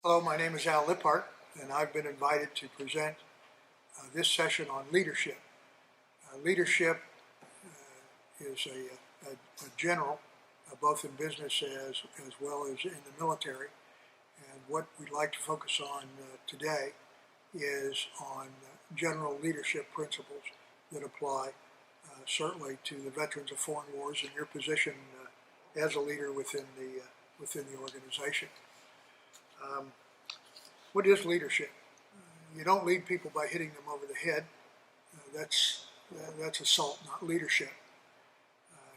Hello, my name is Al Lipphardt, and I've been invited to present this session on leadership. Leadership is a general, both in business as well as in the military. And what we'd like to focus on today is on general leadership principles that apply certainly to the veterans of foreign wars and your position as a leader within the organization. What is leadership? You don't lead people by hitting them over the head. That's assault, not leadership.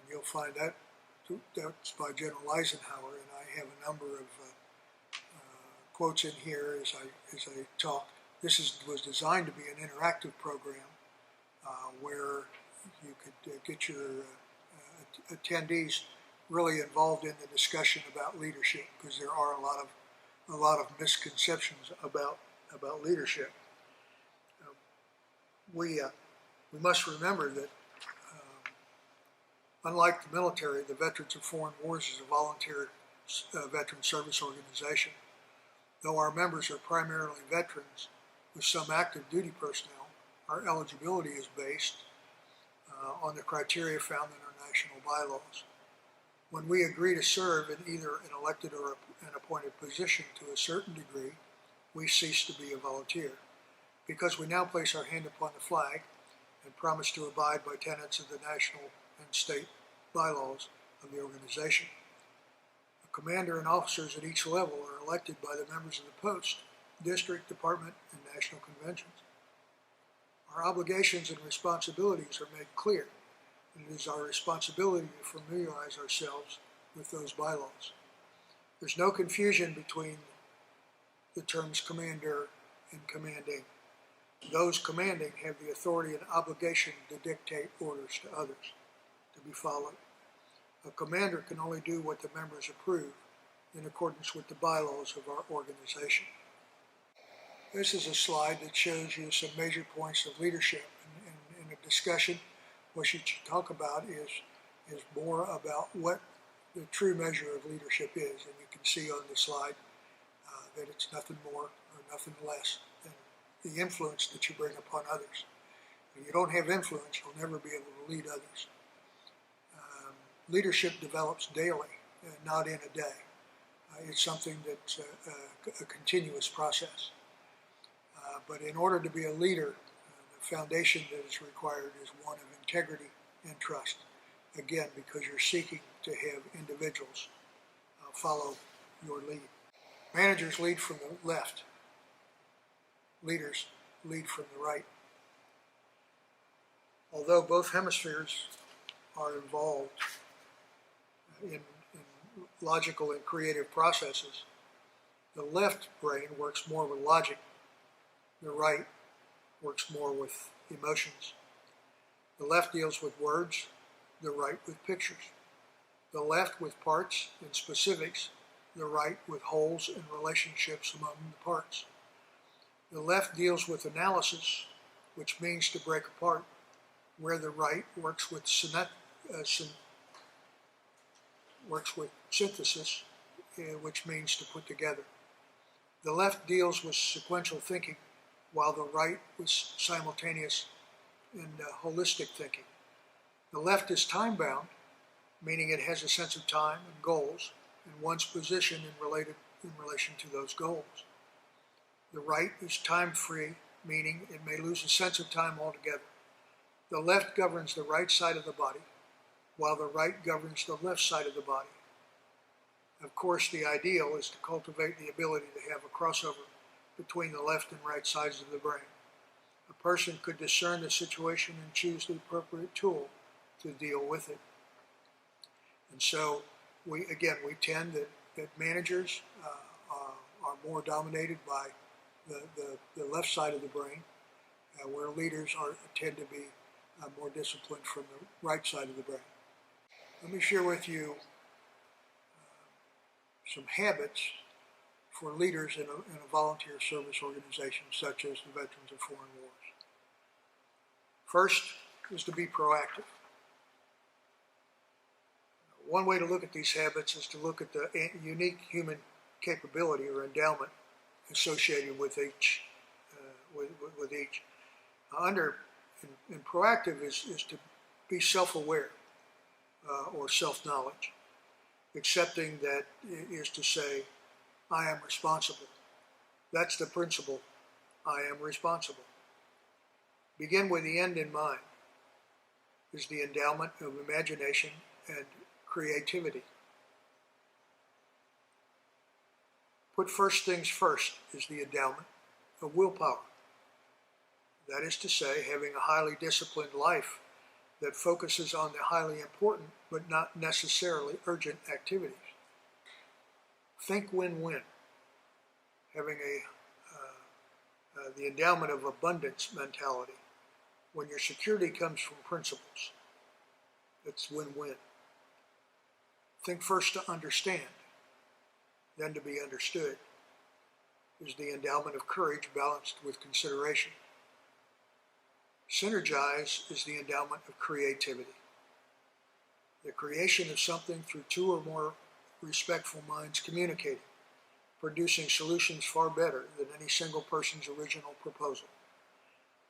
You'll find that's by General Eisenhower, and I have a number of quotes in here as I talk. This was designed to be an interactive program where you could get your attendees really involved in the discussion about leadership, because there are a lot of misconceptions about leadership. We must remember that unlike the military, the Veterans of Foreign Wars is a volunteer veteran service organization. Though our members are primarily veterans with some active duty personnel, our eligibility is based on the criteria found in our national bylaws. When we agree to serve in either an elected or an appointed position to a certain degree, we cease to be a volunteer, because we now place our hand upon the flag and promise to abide by tenets of the national and state bylaws of the organization. The commander and officers at each level are elected by the members of the post, district, department, and national conventions. Our obligations and responsibilities are made clear, and it is our responsibility to familiarize ourselves with those bylaws. There's no confusion between the terms commander and commanding. Those commanding have the authority and obligation to dictate orders to others to be followed. A commander can only do what the members approve in accordance with the bylaws of our organization. This is a slide that shows you some major points of leadership. In a discussion, what you should talk about is more about what the true measure of leadership is. And you can see on the slide that it's nothing more or nothing less than the influence that you bring upon others. If you don't have influence, you'll never be able to lead others. Leadership develops daily, not in a day. It's something that's a continuous process. But in order to be a leader, the foundation that is required is one of integrity and trust. Again, because you're seeking to have individuals follow your lead. Managers lead from the left. Leaders lead from the right. Although both hemispheres are involved in logical and creative processes, the left brain works more with logic. The right works more with emotions. The left deals with words, the right with pictures. The left with parts and specifics, the right with wholes and relationships among the parts. The left deals with analysis, which means to break apart, where the right works with synthesis, which means to put together. The left deals with sequential thinking, while the right was simultaneous and holistic thinking. The left is time-bound, meaning it has a sense of time and goals, and one's position in relation to those goals. The right is time-free, meaning it may lose a sense of time altogether. The left governs the right side of the body, while the right governs the left side of the body. Of course, the ideal is to cultivate the ability to have a crossover between the left and right sides of the brain. A person could discern the situation and choose the appropriate tool to deal with it. And so, we tend that managers are more dominated by the left side of the brain, where leaders tend to be more disciplined from the right side of the brain. Let me share with you some habits for leaders in a volunteer service organization such as the Veterans of Foreign Wars. First is to be proactive. One way to look at these habits is to look at the unique human capability or endowment associated with each. With each. And proactive is to be self-aware or self-knowledge. Accepting that is to say, I am responsible. That's the principle. I am responsible. Begin with the end in mind. Is the endowment of imagination and creativity. Put first things first is the endowment of willpower. That is to say, having a highly disciplined life that focuses on the highly important but not necessarily urgent activities. Think win-win. Having the endowment of abundance mentality. When your security comes from principles, it's win-win. Think first to understand, then to be understood. Is the endowment of courage balanced with consideration. Synergize is the endowment of creativity. The creation of something through two or more respectful minds communicating, producing solutions far better than any single person's original proposal.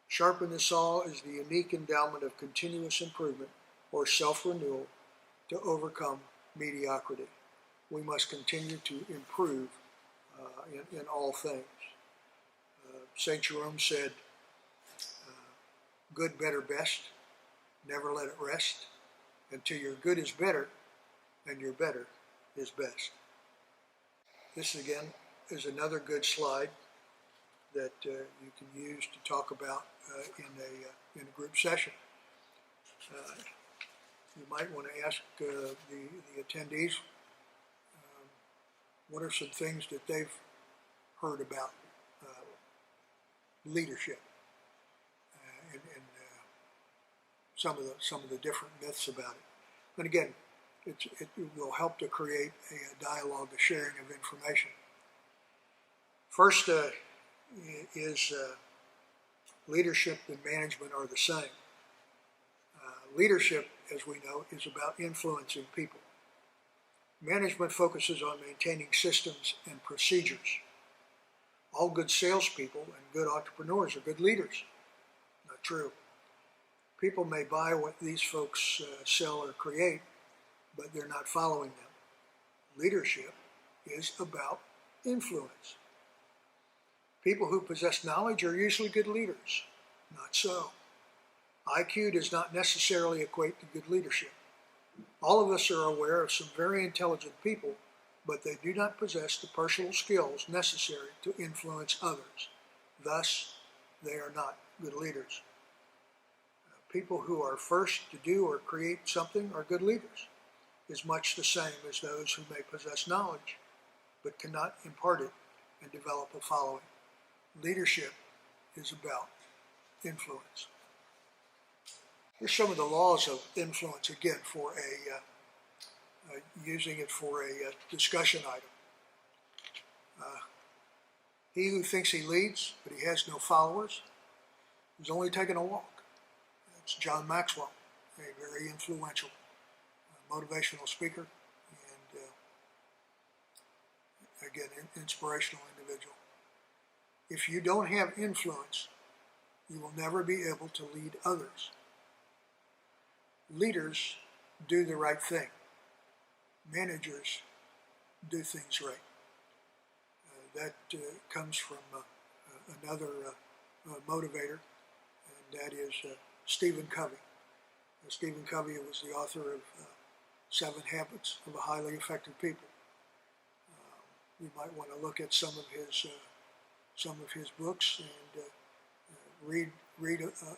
Sharpen the saw is the unique endowment of continuous improvement or self-renewal to overcome mediocrity. We must continue to improve in all things. St. Jerome said, good, better, best. Never let it rest until your good is better and your better is best. This again is another good slide that you can use to talk about in a group session. You might want to ask the attendees what are some things that they've heard about leadership and some of the different myths about it. And again, it will help to create a dialogue, a sharing of information. First is leadership and management are the same. Leadership, as we know, is about influencing people. Management focuses on maintaining systems and procedures. All good salespeople and good entrepreneurs are good leaders. Not true. People may buy what these folks sell or create, but they're not following them. Leadership is about influence. People who possess knowledge are usually good leaders. Not so. IQ does not necessarily equate to good leadership. All of us are aware of some very intelligent people, but they do not possess the personal skills necessary to influence others. Thus, they are not good leaders. People who are first to do or create something are good leaders, is much the same as those who may possess knowledge, but cannot impart it and develop a following. Leadership is about influence. Here's some of the laws of influence, again, for using it for a discussion item. He who thinks he leads, but he has no followers, is only taking a walk. That's John Maxwell, a very influential motivational speaker and, again, inspirational individual. If you don't have influence, you will never be able to lead others. Leaders do the right thing. Managers do things right. That comes from another motivator, and that is Stephen Covey. Stephen Covey was the author of 7 Habits of a Highly Effective People. You might want to look at some of his books and read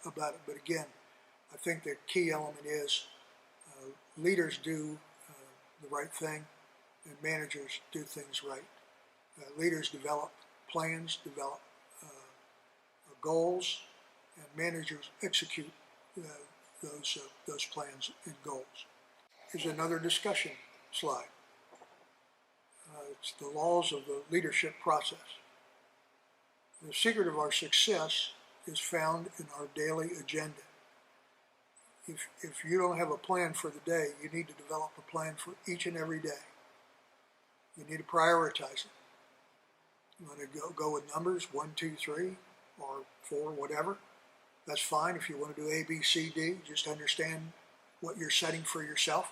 about it. But again, I think the key element is leaders do the right thing, and managers do things right. Leaders develop plans, develop goals, and managers execute those plans and goals. Here's another discussion slide. It's the laws of the leadership process. The secret of our success is found in our daily agenda. If you don't have a plan for the day, you need to develop a plan for each and every day. You need to prioritize it. You want to go with numbers, 1, 2, 3, or 4, whatever. That's fine. If you want to do A, B, C, D, just understand what you're setting for yourself,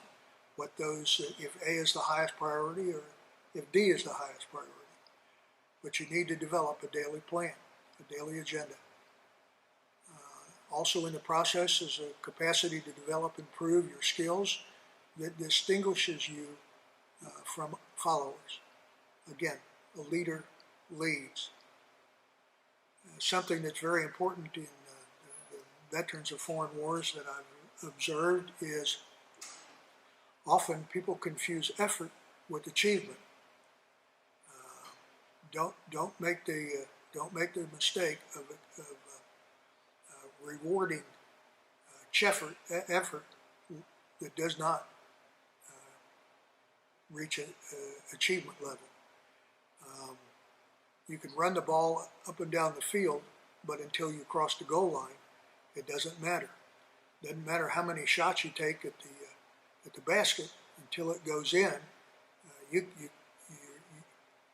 what those, if A is the highest priority or if D is the highest priority. But you need to develop a daily plan, a daily agenda. Also in the process is a capacity to develop and improve your skills that distinguishes you from followers. Again, a leader leads. Something that's very important in the veterans of foreign wars that I've observed is often people confuse effort with achievement. Don't make the mistake of rewarding effort that does not reach an achievement level. You can run the ball up and down the field, but until you cross the goal line, it doesn't matter. It doesn't matter how many shots you take at the basket until it goes in.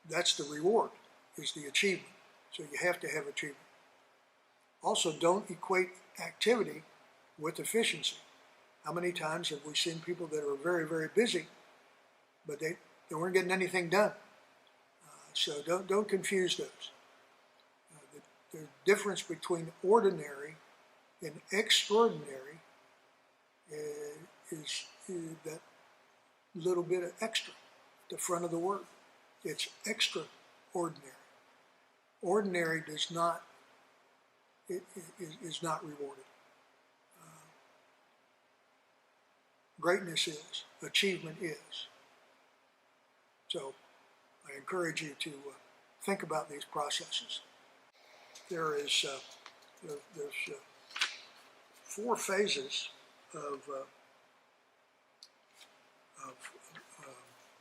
That's the reward, is the achievement. So you have to have achievement. Also, don't equate activity with efficiency. How many times have we seen people that are very, very busy, but they weren't getting anything done? So don't confuse those. The difference between ordinary and extraordinary is that little bit of extra at the front of the word. It's extraordinary. Ordinary does not, is not rewarded. Greatness is, achievement is. So I encourage you to think about these processes. There's 4 phases of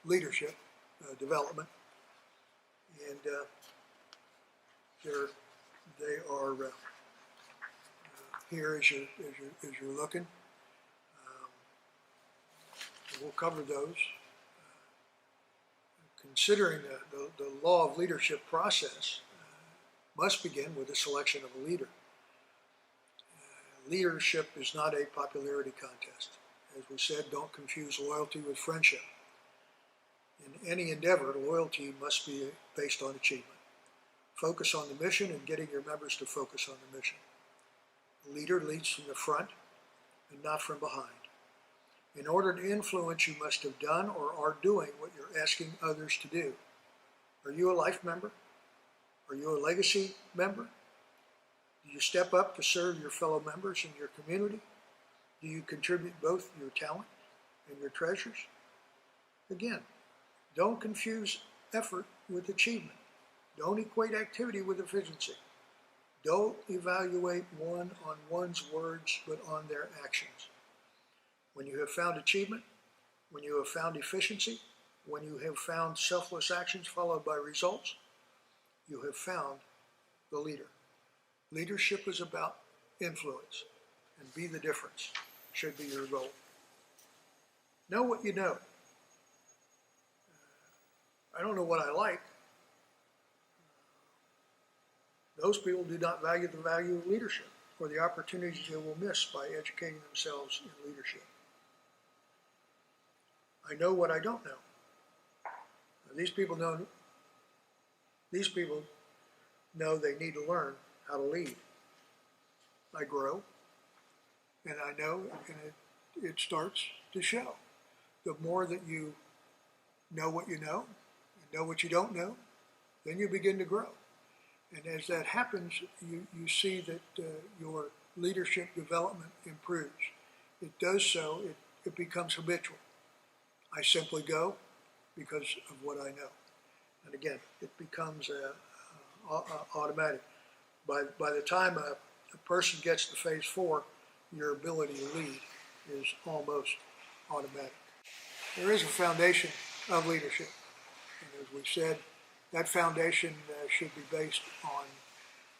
leadership development, and they are here as you're looking. We'll cover those. Considering the law of leadership process must begin with the selection of a leader. Leadership is not a popularity contest. As we said, don't confuse loyalty with friendship. In any endeavor, loyalty must be based on achievement. Focus on the mission and getting your members to focus on the mission. The leader leads from the front and not from behind. In order to influence, you must have done or are doing what you're asking others to do. Are you a life member? Are you a legacy member? Do you step up to serve your fellow members in your community? Do you contribute both your talent and your treasures? Again, don't confuse effort with achievement. Don't equate activity with efficiency. Don't evaluate one on one's words, but on their actions. When you have found achievement, when you have found efficiency, when you have found selfless actions followed by results, you have found the leader. Leadership is about influence, and be the difference should be your goal. Know what you know. I don't know what I like. Those people do not value the value of leadership or the opportunities they will miss by educating themselves in leadership. I know what I don't know. These people know they need to learn how to lead. I grow, and I know, and it starts to show. The more that you know what you know, and know what you don't know, then you begin to grow. And as that happens, you see that your leadership development improves. It does so, it becomes habitual. I simply go because of what I know. And again, it becomes automatic. By the time a person gets to phase 4, your ability to lead is almost automatic. There is a foundation of leadership. And as we've said, that foundation should be based on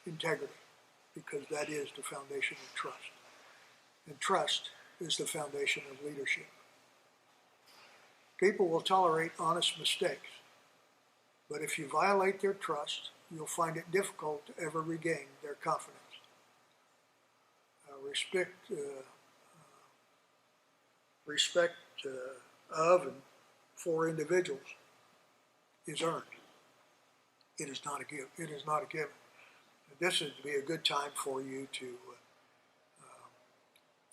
integrity, because that is the foundation of trust. And trust is the foundation of leadership. People will tolerate honest mistakes, But if you violate their trust, you'll find it difficult to ever regain their confidence. Respect of and for individuals is earned. It is not a given. It is not a given. This would be a good time for you to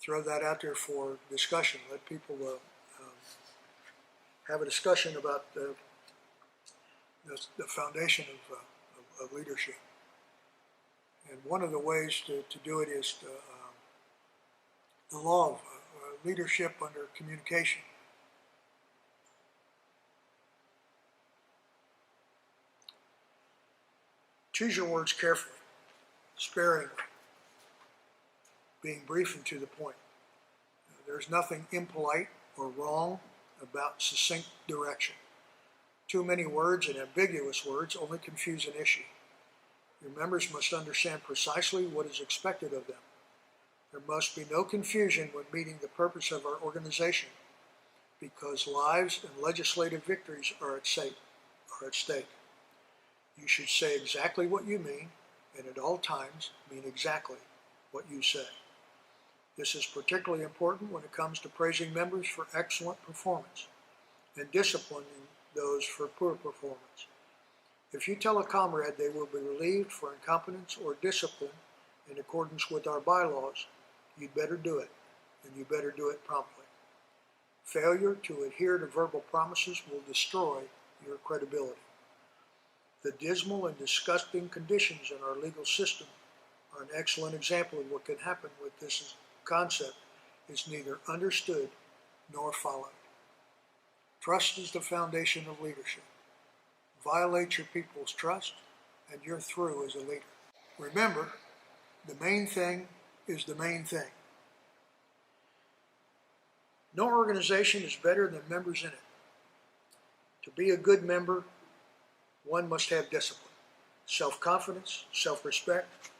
throw that out there for discussion. Let people have a discussion about the foundation of leadership. And one of the ways to do it is the law of leadership under communication. Choose your words carefully, sparingly, being brief and to the point. There's nothing impolite or wrong about succinct direction. Too many words and ambiguous words only confuse an issue. Your members must understand precisely what is expected of them. There must be no confusion when meeting the purpose of our organization, because lives and legislative victories are at stake. You should say exactly what you mean, and at all times mean exactly what you say. This is particularly important when it comes to praising members for excellent performance and disciplining those for poor performance. If you tell a comrade they will be relieved for incompetence or discipline in accordance with our bylaws, you'd better do it, and you better do it promptly. Failure to adhere to verbal promises will destroy your credibility. The dismal and disgusting conditions in our legal system are an excellent example of what can happen with this concept is neither understood nor followed. Trust is the foundation of leadership. Violate your people's trust, and you're through as a leader. Remember, the main thing is the main thing. No organization is better than members in it. To be a good member, one must have discipline, self-confidence, self-respect,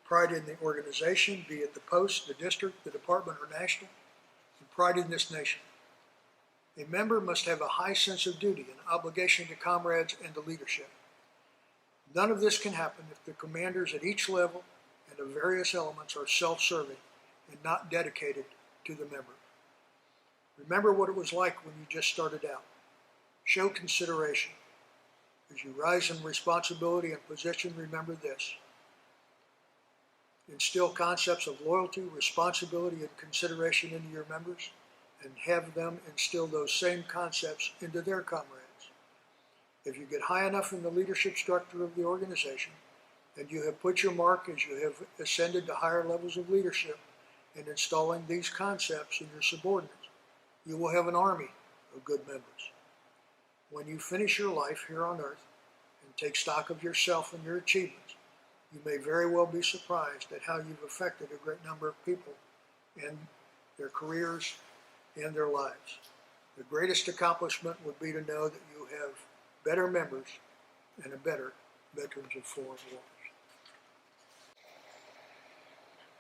pride in the organization, be it the post, the district, the department, or national, and pride in this nation. A member must have a high sense of duty and obligation to comrades and to leadership. None of this can happen if the commanders at each level and of various elements are self-serving and not dedicated to the member. Remember what it was like when you just started out. Show consideration. As you rise in responsibility and position, remember this. Instill concepts of loyalty, responsibility, and consideration into your members, and have them instill those same concepts into their comrades. If you get high enough in the leadership structure of the organization, and you have put your mark as you have ascended to higher levels of leadership in installing these concepts in your subordinates, you will have an army of good members. When you finish your life here on earth and take stock of yourself and your achievements, you may very well be surprised at how you've affected a great number of people in their careers and their lives. The greatest accomplishment would be to know that you have better members and a better Veterans of Foreign Wars.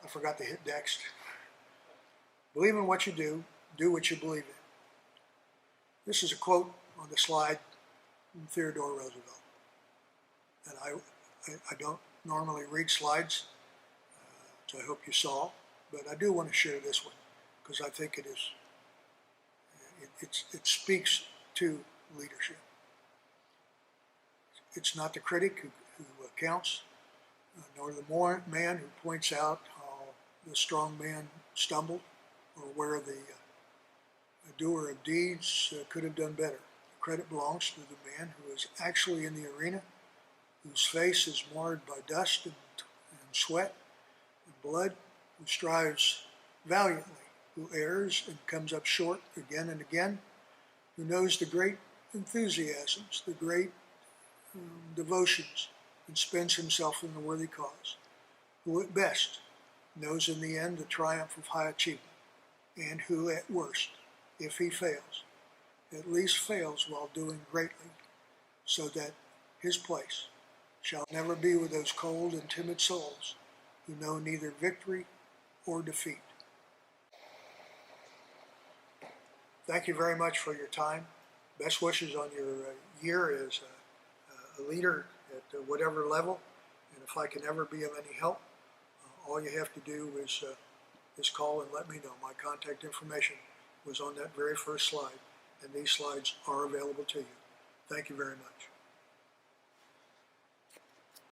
I forgot to hit next. Believe in what you do what you believe in. This is a quote on the slide from Theodore Roosevelt. And I don't normally read slides, so I hope you saw, but I do want to share this one because I think it speaks to leadership. It's not the critic who counts, nor the man who points out how the strong man stumbled or where the doer of deeds could have done better. The credit belongs to the man who is actually in the arena, whose face is marred by dust and sweat and blood, who strives valiantly, who errs and comes up short again and again, who knows the great enthusiasms, the great devotions, and spends himself in the worthy cause, who at best knows in the end the triumph of high achievement, and who at worst, if he fails, at least fails while doing greatly, so that his place shall never be with those cold and timid souls who know neither victory or defeat. Thank you very much for your time. Best wishes on your year as a leader at whatever level, and if I can ever be of any help, all you have to do is call and let me know. My contact information was on that very first slide, and these slides are available to you. Thank you very much.